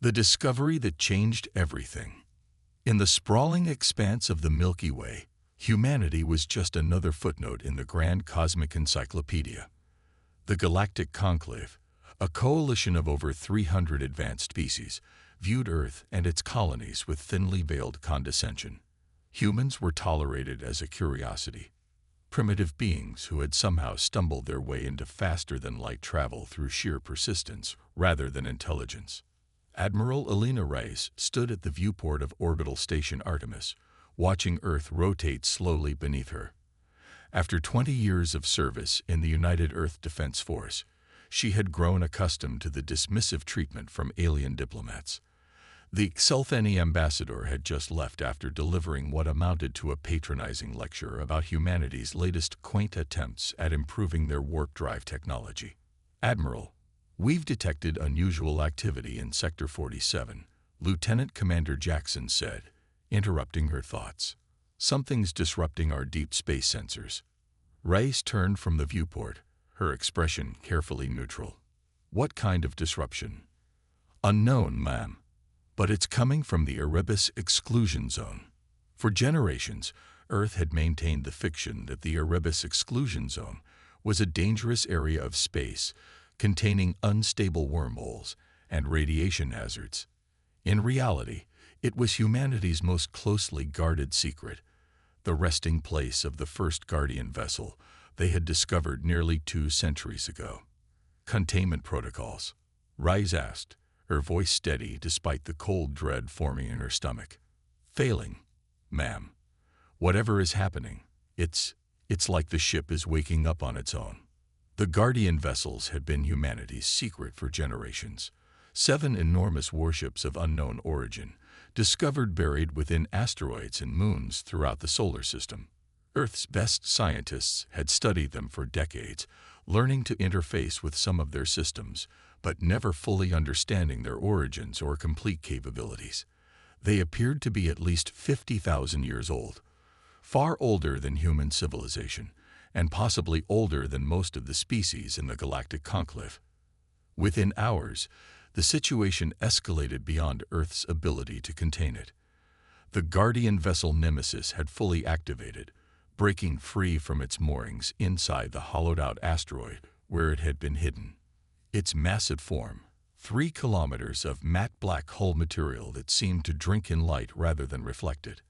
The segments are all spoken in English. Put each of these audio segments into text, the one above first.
The discovery that changed everything. In the sprawling expanse of the Milky Way, humanity was just another footnote in the grand cosmic encyclopedia. The Galactic Conclave, a coalition of over 300 advanced species, viewed Earth and its colonies with thinly veiled condescension. Humans were tolerated as a curiosity, primitive beings who had somehow stumbled their way into faster-than-light travel through sheer persistence rather than intelligence. Admiral Elena Rice stood at the viewport of Orbital Station Artemis, watching Earth rotate slowly beneath her. After 20 years of service in the United Earth Defense Force, she had grown accustomed to the dismissive treatment from alien diplomats. The Xelthani ambassador had just left after delivering what amounted to a patronizing lecture about humanity's latest quaint attempts at improving their warp drive technology. "Admiral, we've detected unusual activity in Sector 47, Lieutenant Commander Jackson said, interrupting her thoughts. "Something's disrupting our deep space sensors." Rice turned from the viewport, her expression carefully neutral. "What kind of disruption?" "Unknown, ma'am. But it's coming from the Erebus exclusion zone." For generations, Earth had maintained the fiction that the Erebus exclusion zone was a dangerous area of space containing unstable wormholes and radiation hazards. In reality, it was humanity's most closely guarded secret, the resting place of the first Guardian vessel they had discovered nearly 2 centuries ago. "Containment protocols?" Rice asked, her voice steady despite the cold dread forming in her stomach. "Failing, ma'am. Whatever is happening, it's like the ship is waking up on its own." The Guardian vessels had been humanity's secret for generations. 7 enormous warships of unknown origin, discovered buried within asteroids and moons throughout the solar system. Earth's best scientists had studied them for decades, learning to interface with some of their systems, but never fully understanding their origins or complete capabilities. They appeared to be at least 50,000 years old, far older than human civilization, and possibly older than most of the species in the Galactic Conclave. Within hours, the situation escalated beyond Earth's ability to contain it. The Guardian vessel Nemesis had fully activated, breaking free from its moorings inside the hollowed-out asteroid where it had been hidden. Its massive form, 3 kilometers of matte black hull material that seemed to drink in light rather than reflect it,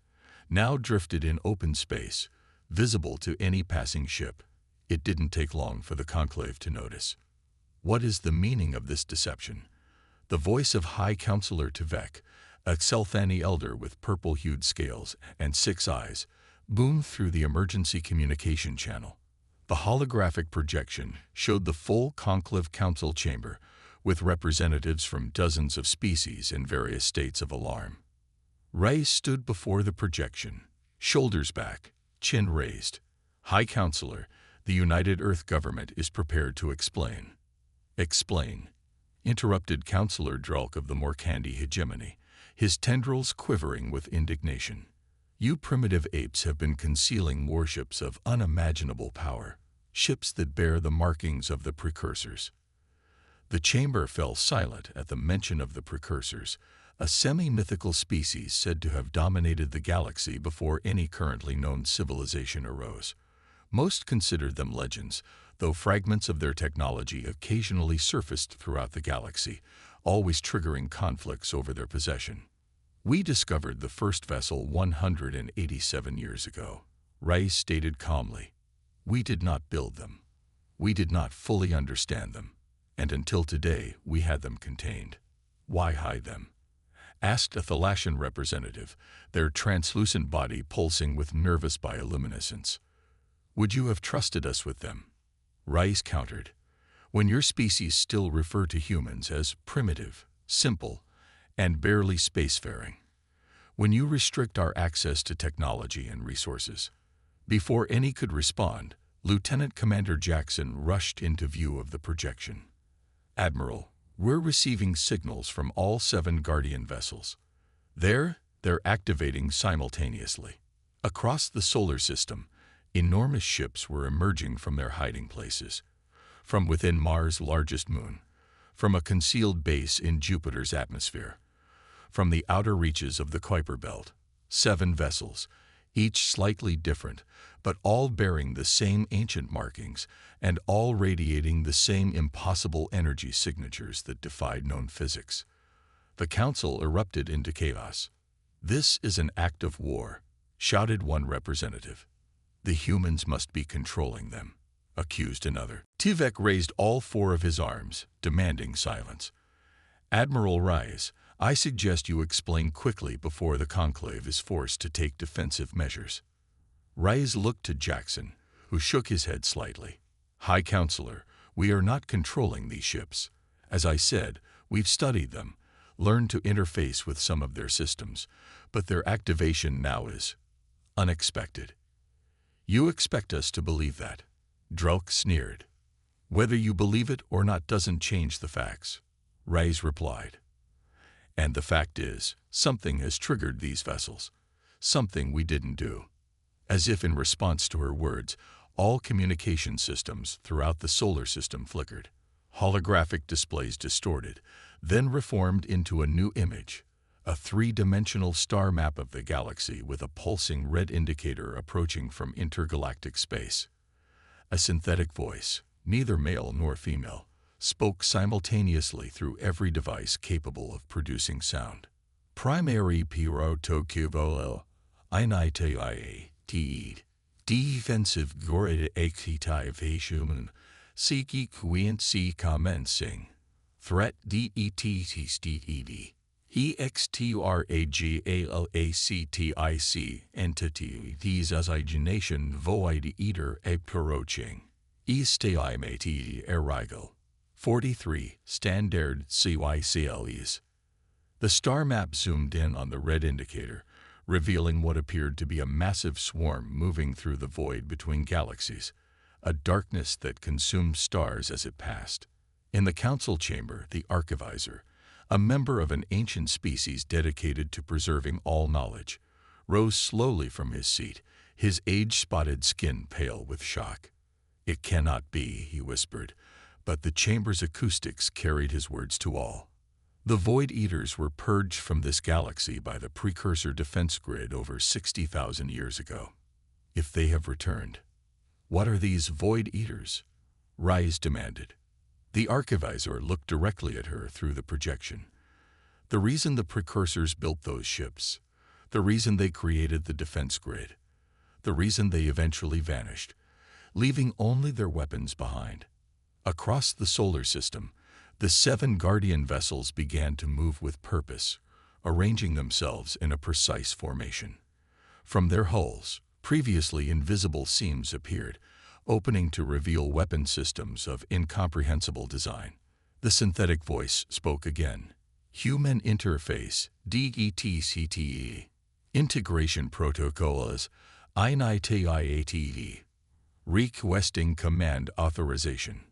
now drifted in open space, visible to any passing ship. It didn't take long for the Conclave to notice. "What is the meaning of this deception?" The voice of High Counselor Tevek, a Xelthani elder with purple-hued scales and 6 eyes, boomed through the emergency communication channel. The holographic projection showed the full Conclave Council chamber, with representatives from dozens of species in various states of alarm. Rice stood before the projection, shoulders back, chin raised. "High Counselor, the United Earth Government is prepared to explain." "Explain," interrupted Counselor Drulk of the Morkandi hegemony, his tendrils quivering with indignation. "You primitive apes have been concealing warships of unimaginable power, ships that bear the markings of the precursors." The chamber fell silent at the mention of the precursors, a semi-mythical species said to have dominated the galaxy before any currently known civilization arose. Most considered them legends, though fragments of their technology occasionally surfaced throughout the galaxy, always triggering conflicts over their possession. "We discovered the first vessel 187 years ago," Rice stated calmly. "We did not build them. We did not fully understand them, and until today we had them contained." "Why hide them?" asked a Thalassan representative, their translucent body pulsing with nervous bioluminescence. "Would you have trusted us with them?" Rice countered. "When your species still refer to humans as primitive, simple, and barely spacefaring. When you restrict our access to technology and resources." Before any could respond, Lieutenant Commander Jackson rushed into view of the projection. "Admiral, we're receiving signals from all 7 Guardian vessels. They're activating simultaneously. Across the solar system, enormous ships were emerging from their hiding places. From within Mars' largest moon, from a concealed base in Jupiter's atmosphere. From the outer reaches of the Kuiper Belt, 7 vessels, each slightly different, but all bearing the same ancient markings and all radiating the same impossible energy signatures that defied known physics. The council erupted into chaos. "This is an act of war," shouted one representative. "The humans must be controlling them," accused another. Tivek raised all 4 of his arms, demanding silence. "Admiral Reyes, I suggest you explain quickly before the Conclave is forced to take defensive measures." Reyes looked to Jackson, who shook his head slightly. "High Counselor, we are not controlling these ships. As I said, we've studied them, learned to interface with some of their systems, but their activation now is unexpected." "You expect us to believe that?" Drelk sneered. "Whether you believe it or not doesn't change the facts," Reyes replied. "And the fact is, something has triggered these vessels. Something we didn't do." As if in response to her words, all communication systems throughout the solar system flickered. Holographic displays distorted, then reformed into a new image, a 3-dimensional star map of the galaxy with a pulsing red indicator approaching from intergalactic space. A synthetic voice, neither male nor female, spoke simultaneously through every device capable of producing sound. "Primary protocolo, HumanityTriumphs, defensive gore activation, siki quiency commencing, threat detted, extragalactic entity desassignation void eater approaching, estimate arrival, 43 standard CYCLEs. The star map zoomed in on the red indicator, revealing what appeared to be a massive swarm moving through the void between galaxies, a darkness that consumed stars as it passed. In the council chamber, the archivisor, a member of an ancient species dedicated to preserving all knowledge, rose slowly from his seat, his age-spotted skin pale with shock. "It cannot be," he whispered, but the chamber's acoustics carried his words to all. "The Void Eaters were purged from this galaxy by the precursor defense grid over 60,000 years ago. If they have returned, what are these Void Eaters?" Reyes demanded. The archivisor looked directly at her through the projection. "The reason the precursors built those ships, the reason they created the defense grid, the reason they eventually vanished, leaving only their weapons behind. Across the solar system, the 7 Guardian vessels began to move with purpose, arranging themselves in a precise formation. From their hulls, previously invisible seams appeared, opening to reveal weapon systems of incomprehensible design. The synthetic voice spoke again. "Human interface, DETCTE. Integration protocols, HumanityTriumphs. Requesting command authorization."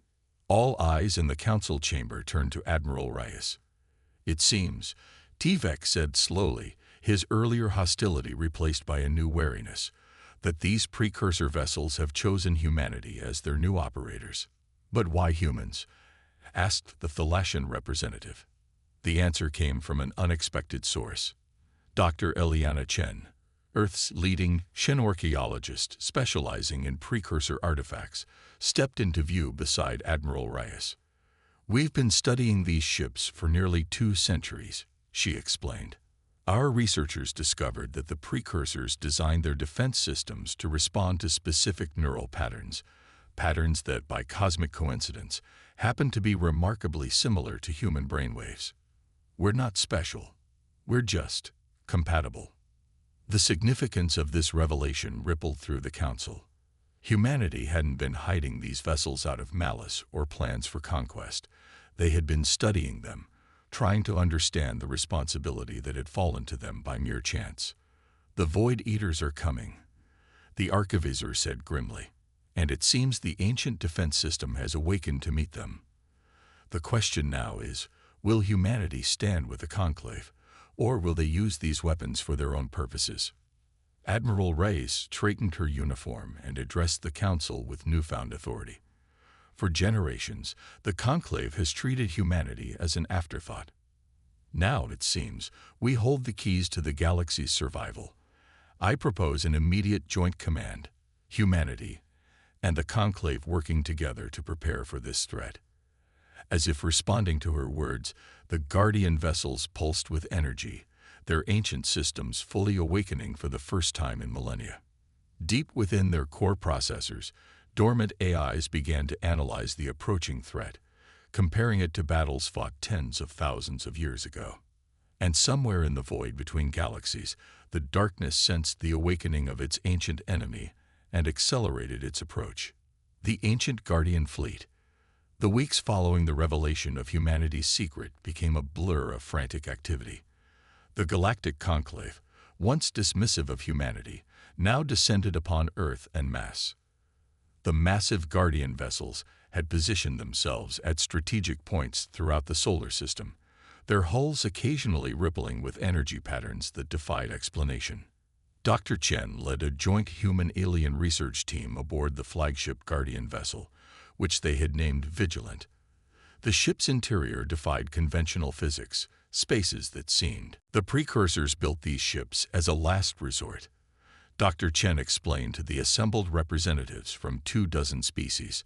All eyes in the council chamber turned to Admiral Reyes. "It seems," Tivek said slowly, his earlier hostility replaced by a new wariness, "that these precursor vessels have chosen humanity as their new operators." "But why humans?" asked the Thalassian representative. The answer came from an unexpected source. Dr. Eliana Chen, Earth's leading archaeologist specializing in precursor artifacts, stepped into view beside Admiral Reyes. "We've been studying these ships for nearly 2 centuries, she explained. "Our researchers discovered that the precursors designed their defense systems to respond to specific neural patterns, patterns that, by cosmic coincidence, happen to be remarkably similar to human brainwaves. We're not special. We're just compatible." The significance of this revelation rippled through the council. Humanity hadn't been hiding these vessels out of malice or plans for conquest. They had been studying them, trying to understand the responsibility that had fallen to them by mere chance. "The Void Eaters are coming," the archivisor said grimly, "and it seems the ancient defense system has awakened to meet them. The question now is, will humanity stand with the Conclave, or will they use these weapons for their own purposes?" Admiral Reyes straightened her uniform and addressed the council with newfound authority. For generations, the Conclave has treated humanity as an afterthought. Now, it seems, we hold the keys to the galaxy's survival. I propose an immediate joint command, humanity, and the Conclave working together to prepare for this threat. As if responding to her words, the Guardian vessels pulsed with energy, their ancient systems fully awakening for the first time in millennia. Deep within their core processors, dormant AIs began to analyze the approaching threat, comparing it to battles fought tens of thousands of years ago. And somewhere in the void between galaxies, the darkness sensed the awakening of its ancient enemy and accelerated its approach. The ancient Guardian fleet. The weeks following the revelation of humanity's secret became a blur of frantic activity. The Galactic Conclave, once dismissive of humanity, now descended upon Earth en masse. The massive Guardian vessels had positioned themselves at strategic points throughout the solar system, their hulls occasionally rippling with energy patterns that defied explanation. Dr. Chen led a joint human-alien research team aboard the flagship Guardian vessel, which they had named Vigilant. The ship's interior defied conventional physics, spaces that seemed. The precursors built these ships as a last resort. Dr. Chen explained to the assembled representatives from 24 species.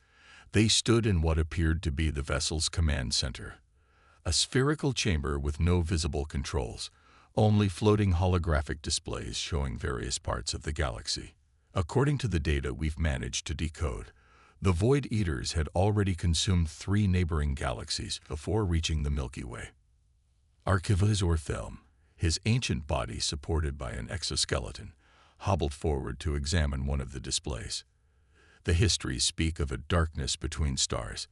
They stood in what appeared to be the vessel's command center, a spherical chamber with no visible controls, only floating holographic displays showing various parts of the galaxy. According to the data we've managed to decode, the Void Eaters had already consumed 3 neighboring galaxies before reaching the Milky Way. Archivaz Orthelm, his ancient body supported by an exoskeleton, hobbled forward to examine one of the displays. The histories speak of a darkness between stars,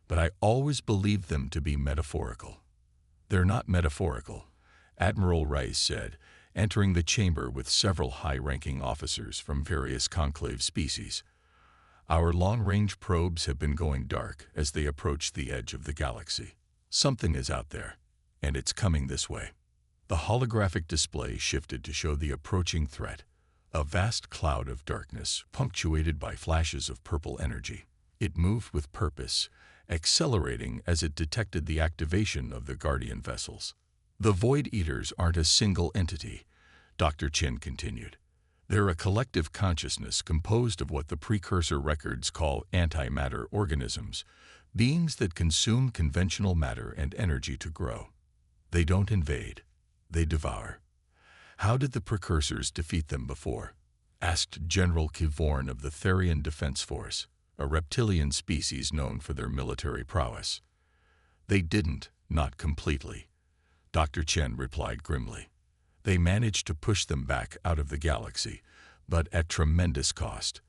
but I always believed them to be metaphorical. They're not metaphorical, Admiral Rice said, entering the chamber with several high-ranking officers from various Conclave species. Our long-range probes have been going dark as they approach the edge of the galaxy. Something is out there, and it's coming this way. The holographic display shifted to show the approaching threat, a vast cloud of darkness punctuated by flashes of purple energy. It moved with purpose, accelerating as it detected the activation of the Guardian vessels. The Void Eaters aren't a single entity, Dr. Chen continued. They're a collective consciousness composed of what the precursor records call antimatter organisms, beings that consume conventional matter and energy to grow. They don't invade, they devour. How did the precursors defeat them before? Asked General Kivorn of the Therian Defense Force, a reptilian species known for their military prowess. They didn't, not completely, Dr. Chen replied grimly. They managed to push them back out of the galaxy, but at tremendous cost.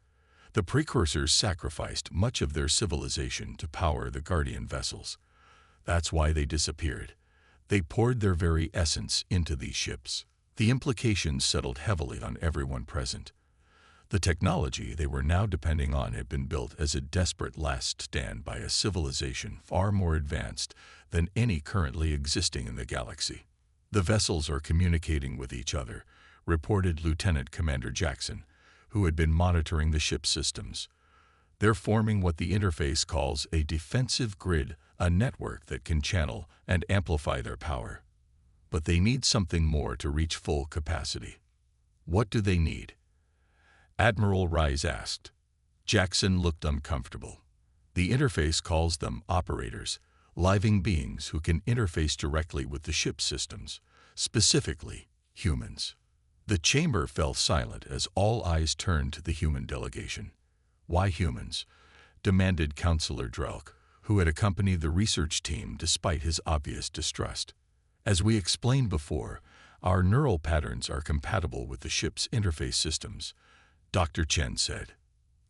The precursors sacrificed much of their civilization to power the Guardian vessels. That's why they disappeared. They poured their very essence into these ships. The implications settled heavily on everyone present. The technology they were now depending on had been built as a desperate last stand by a civilization far more advanced than any currently existing in the galaxy. The vessels are communicating with each other, reported Lieutenant Commander Jackson, who had been monitoring the ship's systems. They're forming what the interface calls a defensive grid, a network that can channel and amplify their power. But they need something more to reach full capacity. What do they need? Admiral Rise asked. Jackson looked uncomfortable. The interface calls them operators, living beings who can interface directly with the ship's systems, specifically humans. The chamber fell silent as all eyes turned to the human delegation. Why humans? Demanded Counselor Drelk, who had accompanied the research team despite his obvious distrust. As we explained before, our neural patterns are compatible with the ship's interface systems, Dr. Chen said.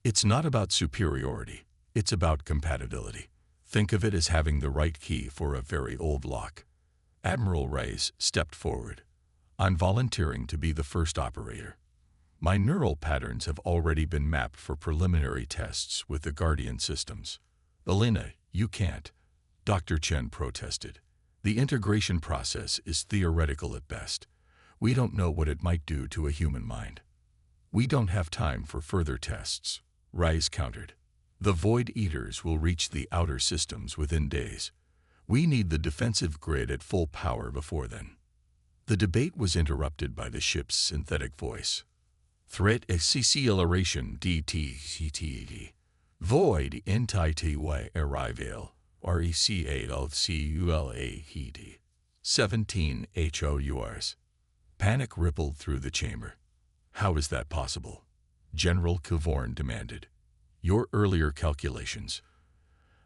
It's not about superiority, it's about compatibility. Think of it as having the right key for a very old lock. Admiral Reyes stepped forward. I'm volunteering to be the first operator. My neural patterns have already been mapped for preliminary tests with the Guardian systems. Elena, you can't, Dr. Chen protested. The integration process is theoretical at best. We don't know what it might do to a human mind. We don't have time for further tests, Reyes countered. The Void Eaters will reach the outer systems within days. We need the defensive grid at full power before then. The debate was interrupted by the ship's synthetic voice. Threat acceleration DTCTD. Void entity arrival RECALCULAHD. 17 HOURs. Panic rippled through the chamber. How is that possible? General Cavorn demanded. Your earlier calculations.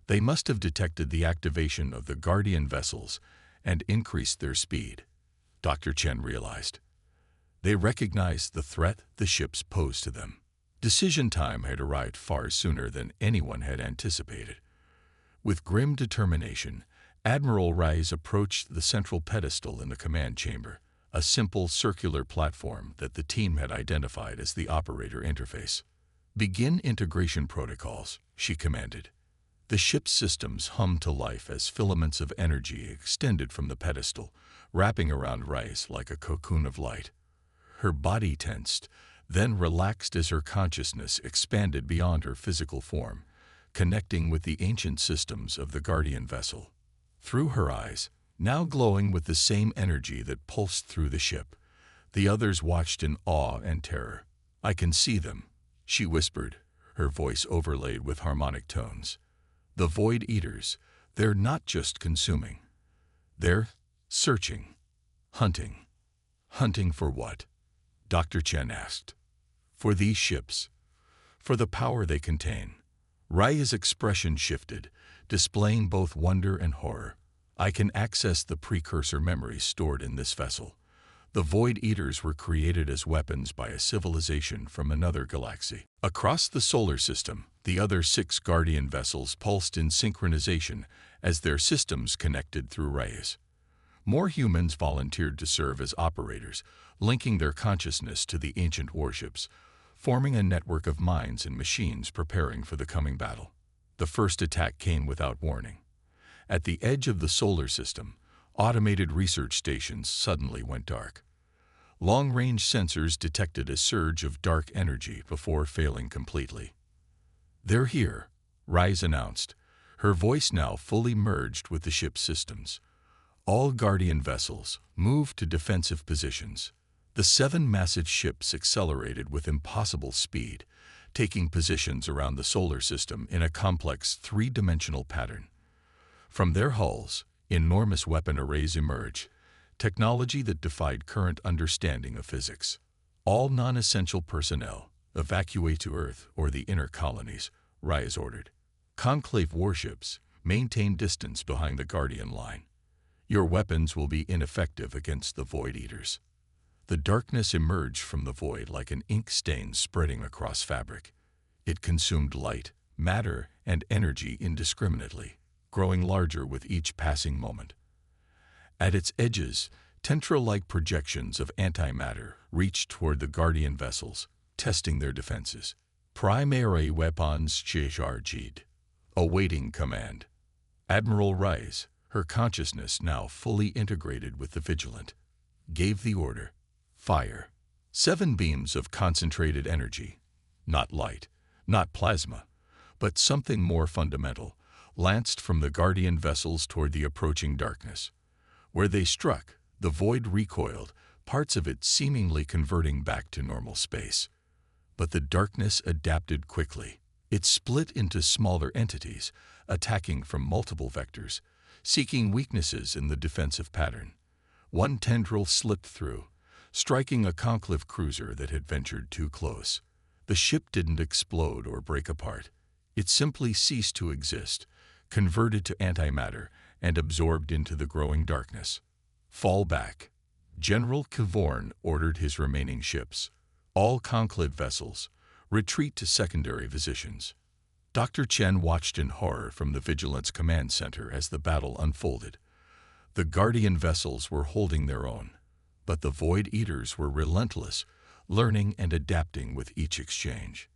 They must have detected the activation of the Guardian vessels and increased their speed, Dr. Chen realized. They recognized the threat the ships posed to them. Decision time had arrived far sooner than anyone had anticipated. With grim determination, Admiral Rise approached the central pedestal in the command chamber, a simple circular platform that the team had identified as the operator interface. Begin integration protocols, she commanded. The ship's systems hummed to life as filaments of energy extended from the pedestal, wrapping around Rise like a cocoon of light. Her body tensed, then relaxed as her consciousness expanded beyond her physical form, connecting with the ancient systems of the Guardian vessel. Through her eyes, now glowing with the same energy that pulsed through the ship, the others watched in awe and terror. I can see them, she whispered, her voice overlaid with harmonic tones. The Void Eaters, they're not just consuming. They're searching, hunting. Hunting for what? Dr. Chen asked. For these ships. For the power they contain. Raya's expression shifted, displaying both wonder and horror. I can access the precursor memories stored in this vessel. The Void Eaters were created as weapons by a civilization from another galaxy. Across the solar system, the other 6 Guardian vessels pulsed in synchronization as their systems connected through Raya's. More humans volunteered to serve as operators, linking their consciousness to the ancient warships, forming a network of minds and machines preparing for the coming battle. The first attack came without warning. At the edge of the solar system, automated research stations suddenly went dark. Long-range sensors detected a surge of dark energy before failing completely. They're here, Rise announced, her voice now fully merged with the ship's systems. All Guardian vessels moved to defensive positions. The 7 massive ships accelerated with impossible speed, taking positions around the solar system in a complex 3-dimensional pattern. From their hulls, enormous weapon arrays emerged, technology that defied current understanding of physics. All non-essential personnel, evacuate to Earth or the inner colonies, Rise ordered. Conclave warships, maintain distance behind the Guardian line. Your weapons will be ineffective against the Void Eaters. The darkness emerged from the void like an ink stain spreading across fabric. It consumed light, matter, and energy indiscriminately, growing larger with each passing moment. At its edges, tendril-like projections of antimatter reached toward the Guardian vessels, testing their defenses. Primary weapons charged. Awaiting command. Admiral Rise, her consciousness now fully integrated with the Vigilant, gave the order. Fire. 7 beams of concentrated energy, not light, not plasma, but something more fundamental, lanced from the Guardian vessels toward the approaching darkness. Where they struck, the void recoiled, parts of it seemingly converting back to normal space. But the darkness adapted quickly. It split into smaller entities, attacking from multiple vectors, seeking weaknesses in the defensive pattern. One tendril slipped through, striking a Conclave cruiser that had ventured too close. The ship didn't explode or break apart. It simply ceased to exist, converted to antimatter, and absorbed into the growing darkness. Fall back. General Cavorn ordered his remaining ships. All Conclave vessels, retreat to secondary positions. Dr. Chen watched in horror from the Vigilance Command Center as the battle unfolded. The Guardian vessels were holding their own, but the Void Eaters were relentless, learning and adapting with each exchange.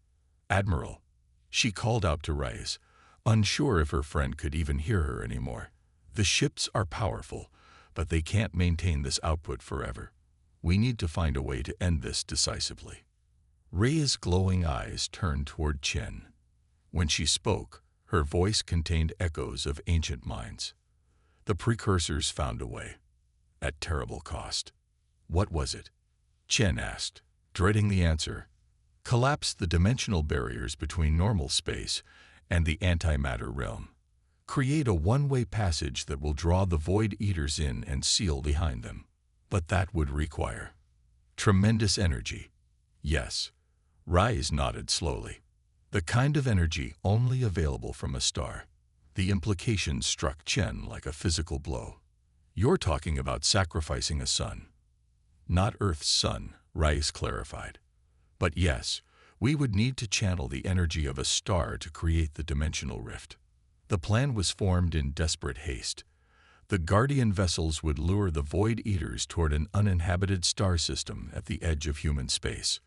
Admiral, she called out to Rise, unsure if her friend could even hear her anymore. The ships are powerful, but they can't maintain this output forever. We need to find a way to end this decisively. Ray's glowing eyes turned toward Chen. When she spoke, her voice contained echoes of ancient minds. The precursors found a way, at terrible cost. What was it? Chen asked, dreading the answer. Collapse the dimensional barriers between normal space and the antimatter realm. Create a one-way passage that will draw the Void Eaters in and seal behind them. But that would require tremendous energy. Yes, Rise nodded slowly. The kind of energy only available from a star. The implications struck Chen like a physical blow. You're talking about sacrificing a sun. Not Earth's sun, Rise clarified. But yes, we would need to channel the energy of a star to create the dimensional rift. The plan was formed in desperate haste. The Guardian vessels would lure the Void Eaters toward an uninhabited star system at the edge of human space.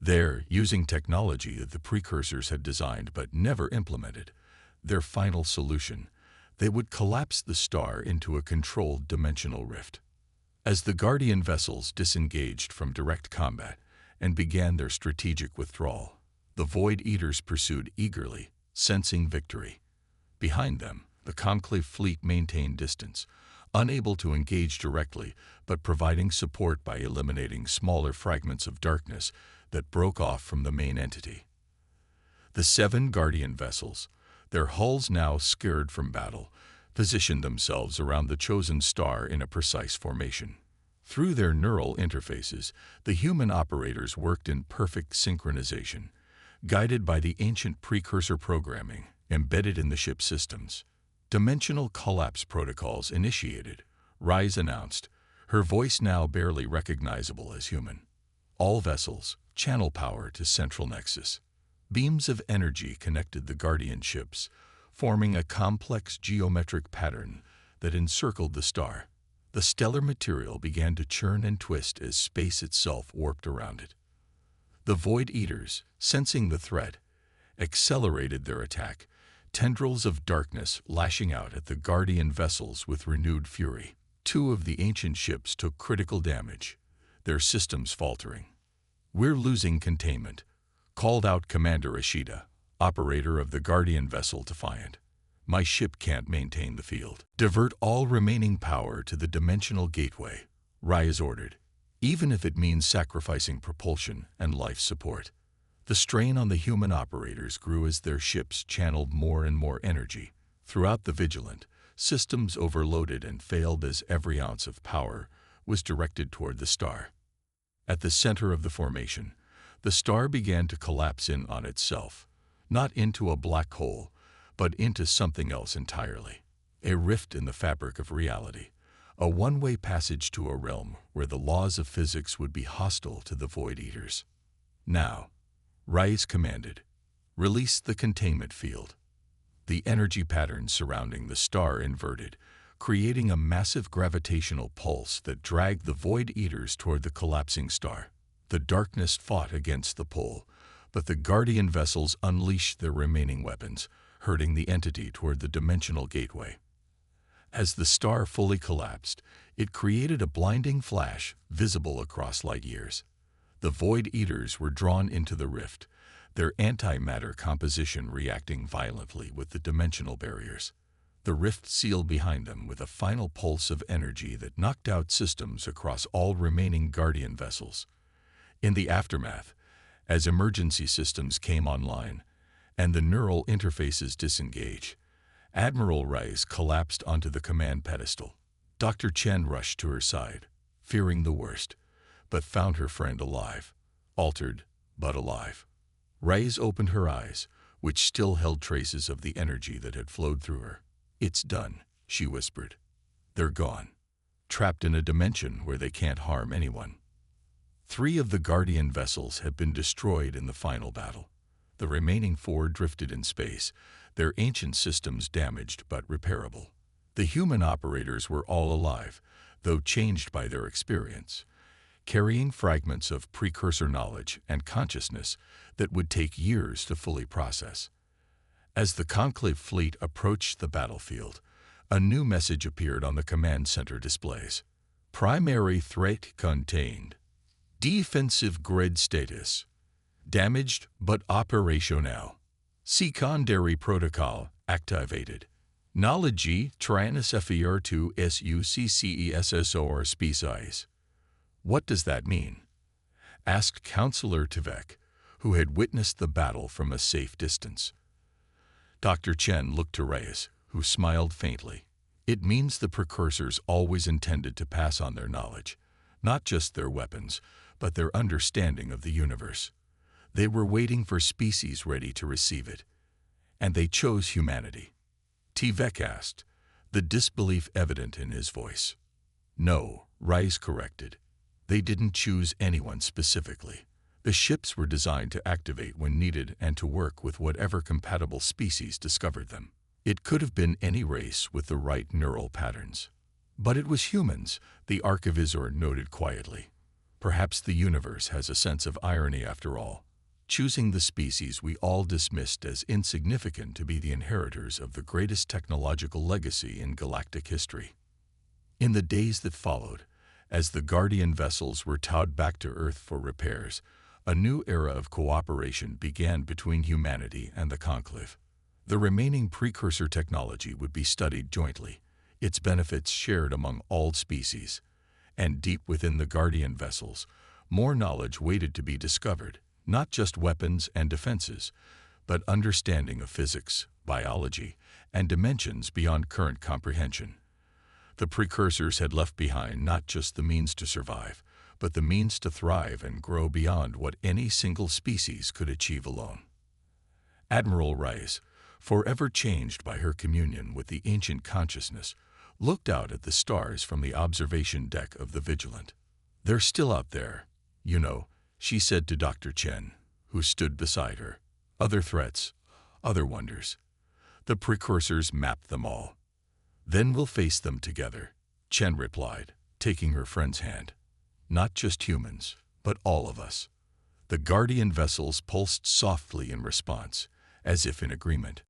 There, using technology that the precursors had designed but never implemented, their final solution, they would collapse the star into a controlled dimensional rift. As the Guardian vessels disengaged from direct combat and began their strategic withdrawal, the Void Eaters pursued eagerly, sensing victory. Behind them, the Conclave fleet maintained distance, unable to engage directly but providing support by eliminating smaller fragments of darkness that broke off from the main entity. The 7 Guardian vessels, their hulls now scarred from battle, positioned themselves around the chosen star in a precise formation. Through their neural interfaces, the human operators worked in perfect synchronization, guided by the ancient precursor programming embedded in the ship systems. Dimensional collapse protocols initiated, Rise announced, her voice now barely recognizable as human. All vessels, channel power to central nexus. Beams of energy connected the Guardian ships, forming a complex geometric pattern that encircled the star. The stellar material began to churn and twist as space itself warped around it. The Void Eaters, sensing the threat, accelerated their attack, tendrils of darkness lashing out at the Guardian vessels with renewed fury. 2 of the ancient ships took critical damage, their systems faltering. "We're losing containment," called out Commander Ishida, operator of the Guardian vessel Defiant. "My ship can't maintain the field." "Divert all remaining power to the dimensional gateway," Rise ordered, even if it means sacrificing propulsion and life support. The strain on the human operators grew as their ships channeled more and more energy. Throughout the Vigilant, systems overloaded and failed as every ounce of power was directed toward the star. At the center of the formation, the star began to collapse in on itself, not into a black hole, but into something else entirely. A rift in the fabric of reality, a one-way passage to a realm where the laws of physics would be hostile to the Void Eaters. "Now," Rise commanded, "release the containment field." The energy patterns surrounding the star inverted, creating a massive gravitational pulse that dragged the Void Eaters toward the collapsing star. The darkness fought against the pull, but the Guardian vessels unleashed their remaining weapons, hurting the entity toward the dimensional gateway. As the star fully collapsed, it created a blinding flash visible across light years. The Void Eaters were drawn into the rift, their antimatter composition reacting violently with the dimensional barriers. The rift sealed behind them with a final pulse of energy that knocked out systems across all remaining Guardian vessels. In the aftermath, as emergency systems came online and the neural interfaces disengaged, Admiral Rise collapsed onto the command pedestal. Dr. Chen rushed to her side, fearing the worst, but found her friend alive, altered, but alive. Rise opened her eyes, which still held traces of the energy that had flowed through her. "It's done," she whispered. "They're gone, trapped in a dimension where they can't harm anyone." 3 of the Guardian vessels had been destroyed in the final battle. The remaining 4 drifted in space, their ancient systems damaged but repairable. The human operators were all alive, though changed by their experience, carrying fragments of precursor knowledge and consciousness that would take years to fully process. As the Conclave fleet approached the battlefield, a new message appeared on the command center displays. "Primary threat contained. Defensive grid status. Damaged but operational. Secondary protocol activated. Knowledge Trianus FER2 SUCCESSOR species. What does that mean? Asked Counselor Tvek, who had witnessed the battle from a safe distance. Dr. Chen looked to Reyes, who smiled faintly. It means the precursors always intended to pass on their knowledge, not just their weapons, but their understanding of the universe. They were waiting for species ready to receive it, and they chose humanity. Tvek asked, the disbelief evident in his voice. No, Reyes corrected. They didn't choose anyone specifically. The ships were designed to activate when needed and to work with whatever compatible species discovered them. It could have been any race with the right neural patterns. But it was humans, the archivisor noted quietly. Perhaps the universe has a sense of irony after all, choosing the species we all dismissed as insignificant to be the inheritors of the greatest technological legacy in galactic history. In the days that followed, as the Guardian vessels were towed back to Earth for repairs, a new era of cooperation began between humanity and the Conclave. The remaining precursor technology would be studied jointly, its benefits shared among all species. And deep within the Guardian vessels, more knowledge waited to be discovered, not just weapons and defenses, but understanding of physics, biology, and dimensions beyond current comprehension. The precursors had left behind not just the means to survive, but the means to thrive and grow beyond what any single species could achieve alone. Admiral Reyes, forever changed by her communion with the ancient consciousness, looked out at the stars from the observation deck of the Vigilant. They're still out there, you know, she said to Dr. Chen, who stood beside her. Other threats, other wonders. The precursors mapped them all. Then we'll face them together, Chen replied, taking her friend's hand. Not just humans, but all of us. The Guardian vessels pulsed softly in response, as if in agreement.